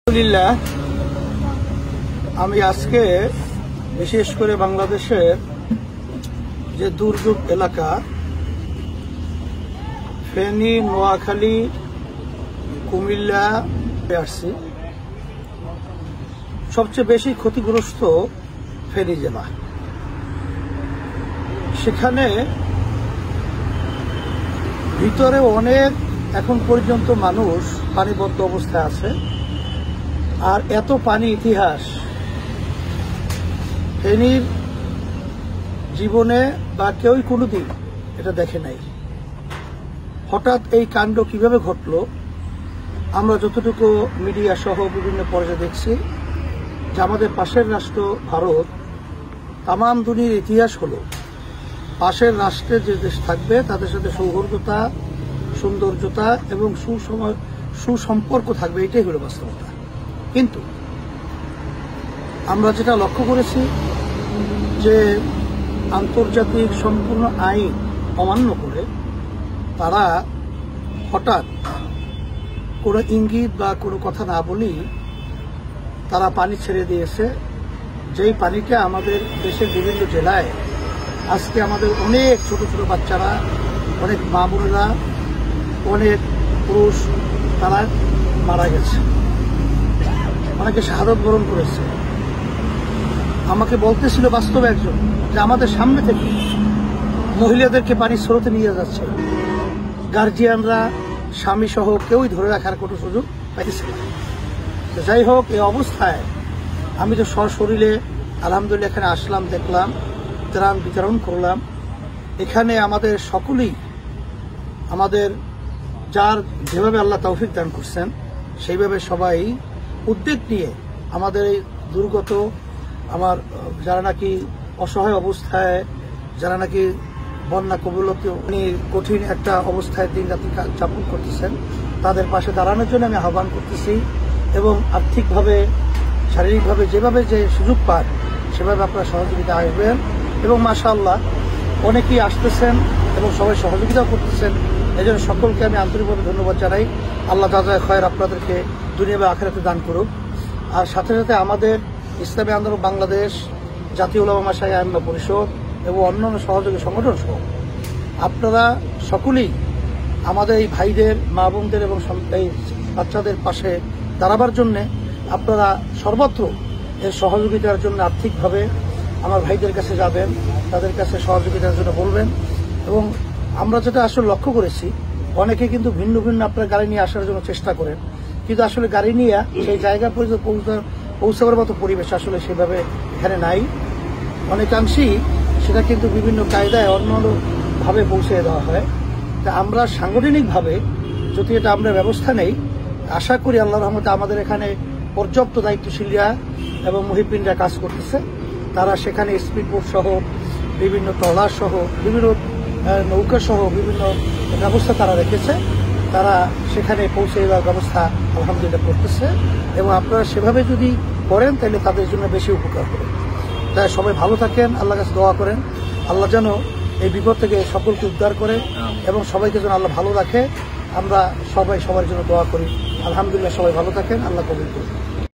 আলহামদুলিল্লাহ, আমি আজকে বিশেষ করে বাংলাদেশের যে দুর্যোগ এলাকা ফেনী, নোয়াখালী, কুমিল্লা আসছি। সবচেয়ে বেশি ক্ষতিগ্রস্ত ফেনী জেলা। সেখানে ভিতরে অনেক এখন পর্যন্ত মানুষ পানিবদ্ধ অবস্থায় আছে। আর এত পানি ইতিহাস ফেনীর জীবনে বা কেউই কোনোদিন এটা দেখে নাই। হঠাৎ এই কাণ্ড কিভাবে ঘটল আমরা যতটুকু মিডিয়া সহ বিভিন্ন পর্যায়ে দেখছি যে আমাদের পাশের রাষ্ট্র ভারত, তামাম দুনিয়ার ইতিহাস হলো পাশের রাষ্ট্রে যে দেশ থাকবে তাদের সাথে সৌহার্দ্যতা, সৌন্দর্যতা এবং সুসম্পর্ক থাকবে, এটাই হলো বাস্তবতা। কিন্তু আমরা যেটা লক্ষ্য করেছি যে আন্তর্জাতিক সম্পূর্ণ আইন অমান্য করে তারা হঠাৎ কোনো ইঙ্গিত বা কোনো কথা না বলেই তারা পানি ছেড়ে দিয়েছে, যেই পানিটা আমাদের দেশের বিভিন্ন জেলায় আজকে আমাদের অনেক ছোট ছোট বাচ্চারা, অনেক মা বোনেরা, অনেক পুরুষ তারা মারা গেছে, অনেকে শাহাদত বরণ করেছে। আমাকে বলতেছিল বাস্তব একজন যে আমাদের সামনে থেকে মহিলাদেরকে পানির স্রোতে নিয়ে যাচ্ছে, গার্জিয়ানরা স্বামী সহ কেউই ধরে রাখার কোনো সুযোগ পাইছে না। যাই হোক, এই অবস্থায় আমি তো সশরীরে আলহামদুলিল্লাহ এখানে আসলাম, দেখলাম, ত্রাণ বিতরণ করলাম। এখানে আমাদের সকলেই আমাদের যার যেভাবে আল্লাহ তৌফিক দান করছেন সেইভাবে সবাই উদ্যোগ নিয়ে আমাদের এই দুর্গত আমার যারা নাকি অসহায় অবস্থায়, যারা নাকি বন্যা কবলিত কঠিন একটা অবস্থায় দিন রাত্রি যাপন করতেছেন তাদের পাশে দাঁড়ানোর জন্য আমি আহ্বান করতেছি। এবং আর্থিকভাবে, শারীরিকভাবে যেভাবে যে সুযোগ পান সেভাবে আপনারা সহযোগিতা আসবেন। এবং মাশাআল্লাহ অনেকেই আসতেছেন এবং সবাই সহযোগিতাও করতেছেন। এই জন্য সকলকে আমি আন্তরিকভাবে ধন্যবাদ জানাই। আল্লাহ জাযায়ে খয়র আপনাদেরকে দুনিয়া বা আখিরাতে দান করুক। আর সাথে সাথে আমাদের ইসলামী আন্দোলন বাংলাদেশ, জাতীয় উলামা মাশায়েখ আইম্মা পরিষদ এবং অন্যান্য সহযোগী সংগঠন সহ আপনারা সকলেই আমাদের এই ভাইদের, মা বোনদের এবং এই বাচ্চাদের পাশে দাঁড়াবার জন্য আপনারা সর্বত্র এর সহযোগিতার জন্য আর্থিকভাবে আমার ভাইদের কাছে যাবেন, তাদের কাছে সহযোগিতার জন্য বলবেন। এবং আমরা যেটা আসলে লক্ষ্য করেছি অনেকে কিন্তু ভিন্ন ভিন্ন আপনার গাড়ি নিয়ে আসার জন্য চেষ্টা করেন, কিন্তু আসলে গাড়ি নিয়ে সেই জায়গা পর্যন্ত পৌঁছাবার মতো পরিবেশ আসলে সেভাবে এখানে নাই। অনেকাংশেই সেটা কিন্তু বিভিন্ন কায়দায় অন্যভাবে পৌঁছে দেওয়া হয়। তা আমরা সাংগঠনিকভাবে যদি এটা আমরা ব্যবস্থা নেই, আশা করি আল্লাহর রহমতে আমাদের এখানে পর্যাপ্ত দায়িত্বশীলরা এবং মুহিব্বিনরা কাজ করতেছে। তারা সেখানে স্পিডবোট সহ, বিভিন্ন ট্রলার সহ, বিভিন্ন নৌকা সহ বিভিন্ন ব্যবস্থা তারা রেখেছে। তারা সেখানে পৌঁছে দেওয়ার ব্যবস্থা আলহামদুলিল্লাহ করতেছে। এবং আপনারা সেভাবে যদি করেন তাহলে তাদের জন্য বেশি উপকার হবে। তাই সবাই ভালো থাকেন, আল্লাহর কাছে দোয়া করেন আল্লাহ যেন এই বিপদ থেকে সকলকে উদ্ধার করে এবং সবাইকে যেন আল্লাহ ভালো রাখে। আমরা সবাই সবার জন্য দোয়া করি। আলহামদুলিল্লাহ, সবাই ভালো থাকেন, আল্লাহ কবুল করুন।